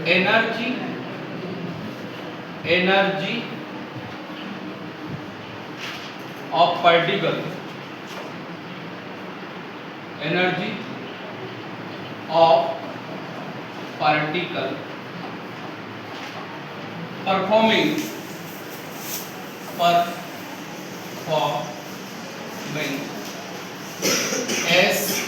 energy of particle, energy of particle performing S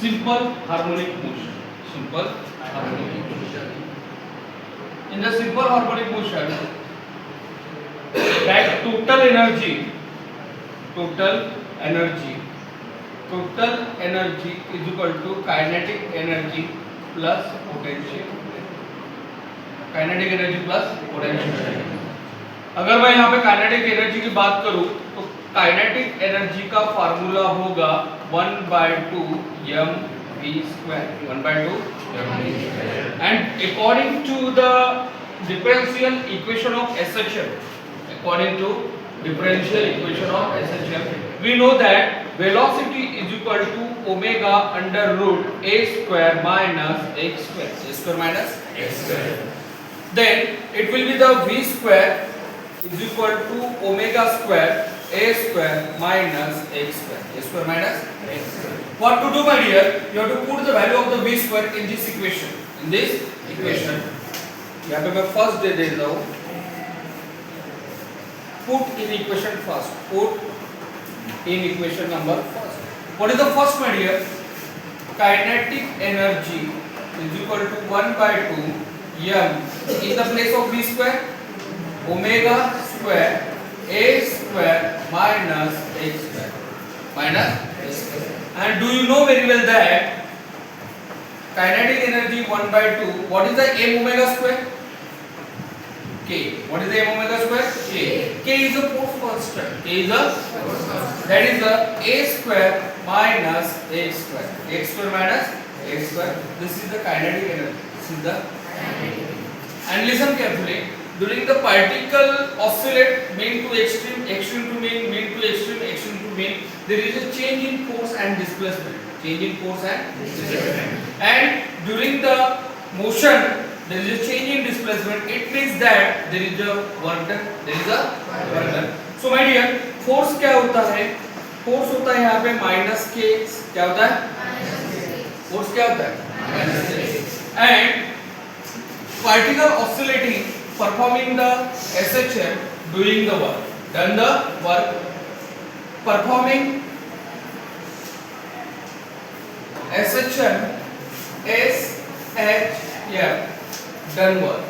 simple harmonic motion. Simple harmonic motion. In the simple harmonic motion, that total energy is equal to kinetic energy plus potential. Kinetic energy plus potential. अगर मैं यहाँ पे kinetic energy की बात करूँ तो kinetic energy का formula होगा 1/2 mv², 1/2 mv². And according to the differential equation of SHM, we know that velocity is equal to omega under root a square minus x square. Then it will be the v square is equal to omega square a square minus x square. What to do, my dear? You have to put the value of the v square in this equation. यहाँ पे मैं first they देता हूँ. Put in equation first. Put in equation number first. What is the first, my dear? Kinetic energy is equal to 1/2 m in the place of v square, omega square a square minus x square. And do you know very well that kinetic energy 1/2, what is the m omega square? K. What is the m omega square? K is a force constant. That is the a square minus x square minus x square. This is the kinetic energy. And listen carefully. During the particle oscillate mean to extreme, extreme to mean, mean to extreme, extreme to mean, there is a change in force and displacement. And during the motion, there is a change in displacement. It means that there is a work done. So my dear, force क्या होता है? Force होता है यहाँ पे minus k. क्या होता है? Force क्या होता है? minus k. And particle oscillating, performing the SHM, doing the work, done the work, performing SHM, done work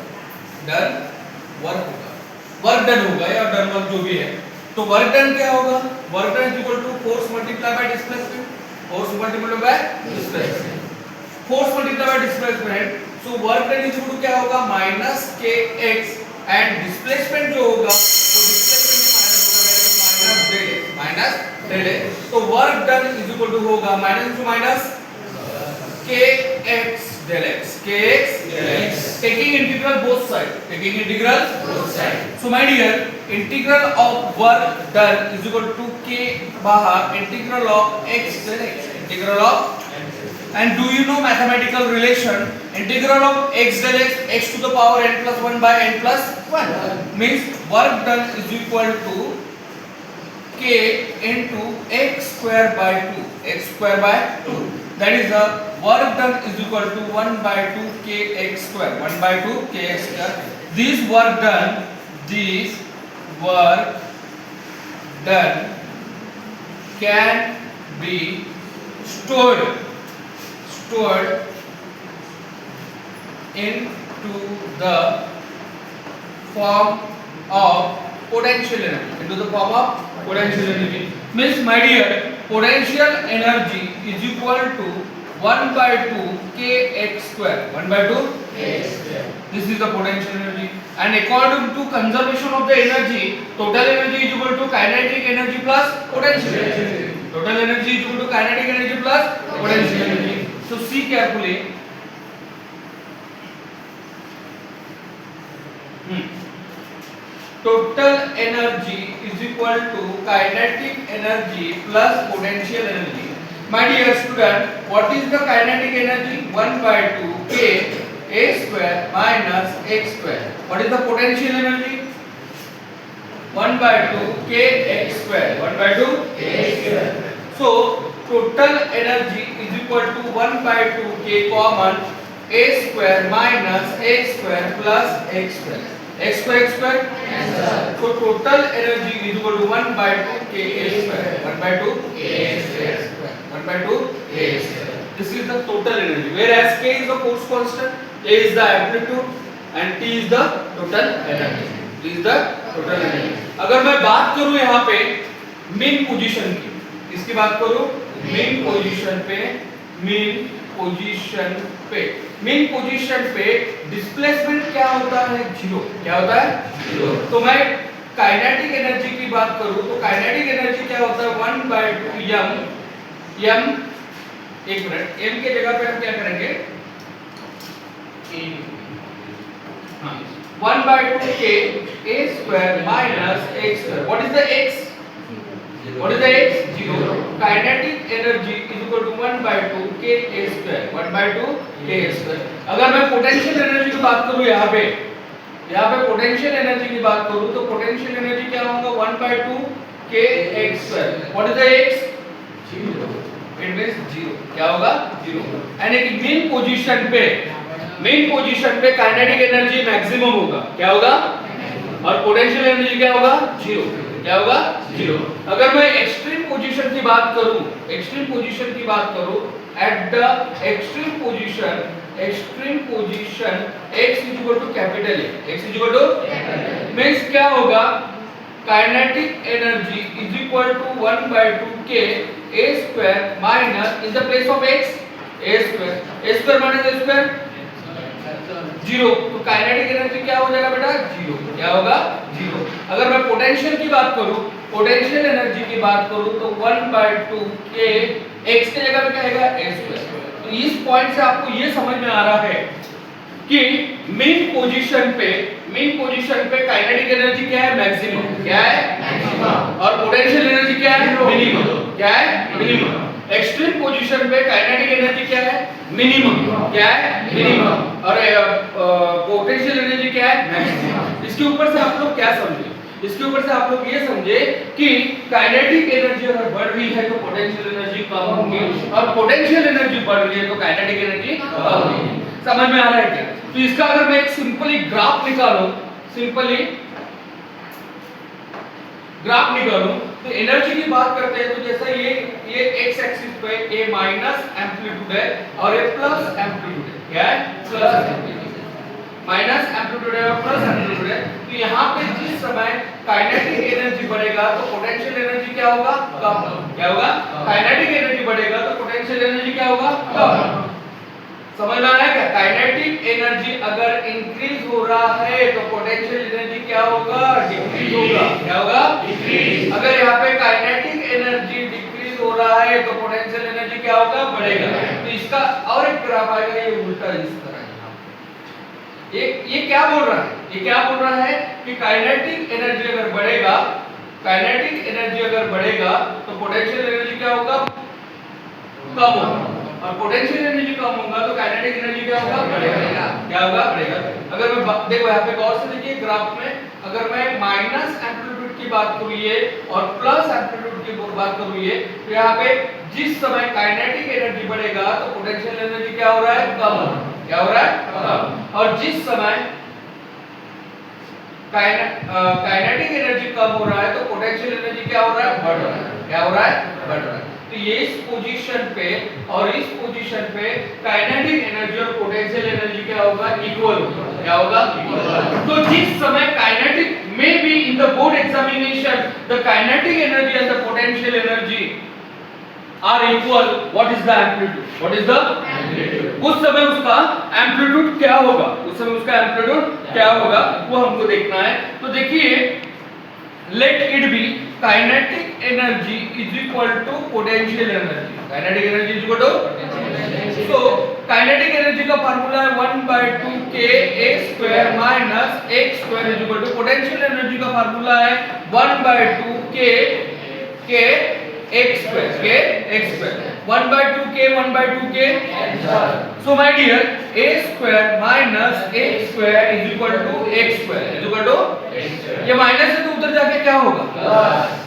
होगा, वर्क डन होगा या डन वर्क जो भी है. तो वर्क डन क्या होगा? Work done is equal to force multiply by displacement. Force multiply by displacement. So work done is equal to क्या होगा? Minus kx. एंड डिस्प्लेसमेंट जो होगा वो डिस्प्लेसमेंट में माइनस डेल x. तो work done is equal to होगा minus two minus kx del x. Taking integral both sides. So my dear, integral of work done is equal to k बाहर integral of x del x. And do you know mathematical relation? Integral of x del x to the power n plus 1 by n plus 1 means work done is equal to k into x square by 2. That is the work done is equal to 1/2 kx square. 1/2 kx square. This work done can be stored into the form of potential energy. Means my dear, potential energy is equal to 1/2 kx square. 1/2 kx square. This is the potential energy. And according to conservation of the energy, total energy is equal to kinetic energy plus potential energy. Total energy is equal to kinetic energy plus potential energy. So see carefully. Total energy is equal to kinetic energy plus potential energy. My dear student, What is the kinetic energy? 1 by 2 k a square minus x square. What is the potential energy? 1 by 2 k x square. 1 by 2 k square. So total energy is equal to 1 by 2 k common a square minus x square plus x square. X square. So total energy is equal to 1 by 2 k a square. 1 by 2 k square. 1 by 2 k square. This is the total energy. Whereas k is the force constant, a is the amplitude, and t is the total energy. T is the total energy. अगर मैं बात करूं यहाँ पे mean position की, इसकी बात करूं मीन पोजीशन पे डिस्प्लेसमेंट क्या होता है? जीरो. क्या होता है? जीरो. तो मैं काइनेटिक एनर्जी की बात करूं तो काइनेटिक एनर्जी क्या होता है? 1 by 2 m. एक मिनट, m के जगह पे हम क्या करेंगे? 1 by 2 k a square minus x square. What is the x? What is the x? 0. Kinetic energy is equal to 1 by 2 k a square. 1 by 2 k a square. अगर मैं potential energy की बात करूं यहाँ पे पोटेंशियल एनर्जी की बात करूं तो पोटेंशियल एनर्जी क्या होगा? 1 by 2 k x square. What is the x? 0. It means 0. क्या होगा? 0. यानी कि मेन पोजीशन पे काइनेटिक एनर्जी मैक्सिमम होगा. क्या होगा? और पोटेंशियल एनर्जी क्या होगा? 0. क्या होगा? 0. अगर मैं एक्सट्रीम पोजीशन की बात करूं at the extreme position x is equal to capital A. x is equal to means क्या होगा? Kinetic energy is equal to 1 by 2 k a square minus in the place of x a square minus a square 0. तो kinetic energy क्या हो जाएगा बेटा? 0. क्या होगा? 0. अगर मैं पोटेंशियल की बात करूं तो 1 by 2 k x के जगह पे क्या आएगा? a square. तो इस पॉइंट से आपको ये समझ में आ रहा है कि मेन पोजीशन पे काइनेटिक एनर्जी क्या है? मैक्सिमम. क्या है? मैक्सिमम. और पोटेंशियल एनर्जी क्या है? मिनिमम. क्या है? मिनिमम. एक्सट्रीम पोजीशन पे काइनेटिक एनर्जी क्या है? मिनिमम. क्या है? मिनिमम. और पोटेंशियल एनर्जी क्या है? मैक्सिमम. इसके ऊपर से आप लोग क्या समझे? ये समझे कि काइनेटिक एनर्जी अगर बढ़ रही है तो पोटेंशियल एनर्जी कम होगी और पोटेंशियल एनर्जी बढ़ रही है तो काइनेटिक एनर्जी कम होगी. समझ में आ रहा है क्या? तो इसका अगर मैं एक सिंपली ग्राफ निकालूं तो एनर्जी की बात करते हैं तो जैसा ये x एक्सिस पे a माइनस एम्पलीट्यूड है और a प्लस एम्पलीट्यूड है. क्या है? Plus amplitude. माइनस एम्पलीट्यूड है और प्लस एम्पलीट्यूड है. तो यहाँ पे जिस समय काइनेटिक एनर्जी बढ़ेगा तो पोटेंशियल एनर्जी क्या होगा? कम. क्या होगा? काइनेटिक एनर्जी बढ़ेगा तो पोटेंशियल एनर्जी क्या होगा? कम. समझ में आ रहा है क्या? काइनेटिक एनर्जी अगर इंक्रीज हो रहा है तो पोटेंशियल एनर्जी क्या होगा? डिक्रीज होगा. क्या होगा? डिक्रीज. अगर यहाँ पे काइनेटिक एनर्जी डिक्रीज हो रहा है तो पोटेंशियल एनर्जी क्या होगा? बढ़ेगा. तो इसका और एक ग्राफ आएगा ये उल्टा इस तरह. ये क्या बोल रहा है कि काइनेटिक एनर्जी अगर बढ़ेगा तो पोटेंशियल एनर्जी क्या होगा? कम होगा. और पोटेंशियल एनर्जी कम होगा तो काइनेटिक एनर्जी क्या होगा? बढ़ेगा. क्या होगा? बढ़ेगा. अगर मैं देखो यहाँ पे गौर से देखिए ग्राफ में अगर मैं माइनस एम्पलीट्यूड की बात करूँ ये और प्लस एम्पलीट्यूड की बात करूँ ये तो यहाँ पे जिस समय काइनेटिक एनर्जी बढ़ेगा तो पोटेंशियल एनर्जी क्या हो रहा है? कम हो रहा है. क्या हो रहा है? कम. और जिस समय काइनेटिक एनर्जी कम हो रहा है तो पोटेंशियल एनर्जी क्या हो रहा है? बढ़ रहा है. क्या हो रहा है? बढ़ रहा है. तो ये इस पोजीशन पे काइनेटिक एनर्जी और पोटेंशियल एनर्जी क्या होगा? इक्वल होगा. क्या होगा? इक्वल. तो जिस समय काइनेटिक में be in the board examination the kinetic energy and the potential energy are equal. What is the amplitude? उस समय उसका एम्पलीट्यूड क्या होगा? वो हमको देखना है. तो देखिए let it be kinetic energy is equal to potential energy. Kinetic energy is equal to so kinetic energy का फार्मूला है 1 by 2 k a square minus x square is equal to potential energy का formula है 1 by 2 k x square. 1/2k 1/2k so my dear a square minus a square is equal to x square is equal to ये minus है तो उधर जाके क्या होगा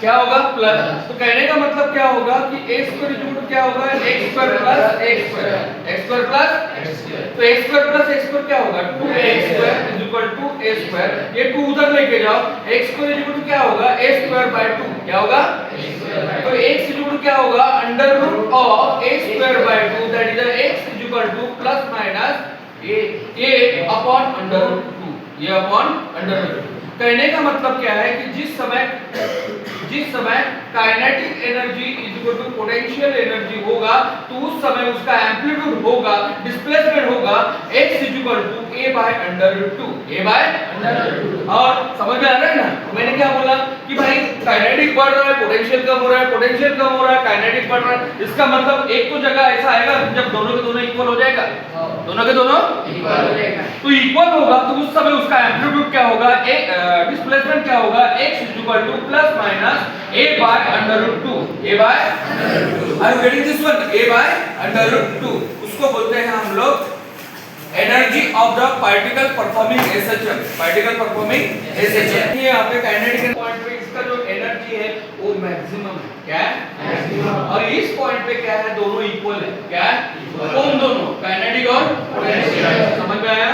क्या होगा प्लस तो कहने का मतलब क्या होगा कि a स्क्वायर इक्वल टू क्या होगा x square plus x square तो x square plus x square क्या होगा 2x square is equal to a square ये 2 उधर लेके जाओ x square is equal to क्या होगा a स्क्वायर बाय 2 क्या होगा तो x इज इक्वल टू क्या होगा under root of a square by 2 that is x is equal to plus minus a upon under root 2 ये अपॉन अंडर रूट 2 कहने का मतलब क्या है कि जिस समय kinetic energy is equal to potential energy होगा तो उस समय उसका एम्पलीट्यूड होगा डिस्प्लेसमेंट होगा x is equal to a by under root 2 a by under root 2 और समझ में आ रहा है ना मैंने क्या बोला कि भाई काइनेटिक बढ़ रहा है पोटेंशियल कम हो रहा है पोटेंशियल कम हो रहा है काइनेटिक बढ़ रहा है इसका मतलब एक तो जगह ऐसा आएगा जब दोनों के दोनों इक्वल हो जाएगा दोनों के दोनों इक्वल हो जाएगा तो इक्वल होगा तो उस समय उसका एम्पलीट्यूड क्या होगा डिस्प्लेसमेंट क्या होगा x is equal to plus minus a by under root 2 a by are you getting this one a by under root 2 उसको बोलते हैं हम लोग energy of the particle performing SHM particle performing SHM ये यहाँ पे काइनेटिक पॉइंट पे इसका जो एनर्जी है वो मैक्सिमम है क्या है मैक्सिमम और इस पॉइंट पे क्या है दोनों इक्वल है क्या है कौन दोनों काइनेटिक और पोटेंशियल समझ में आया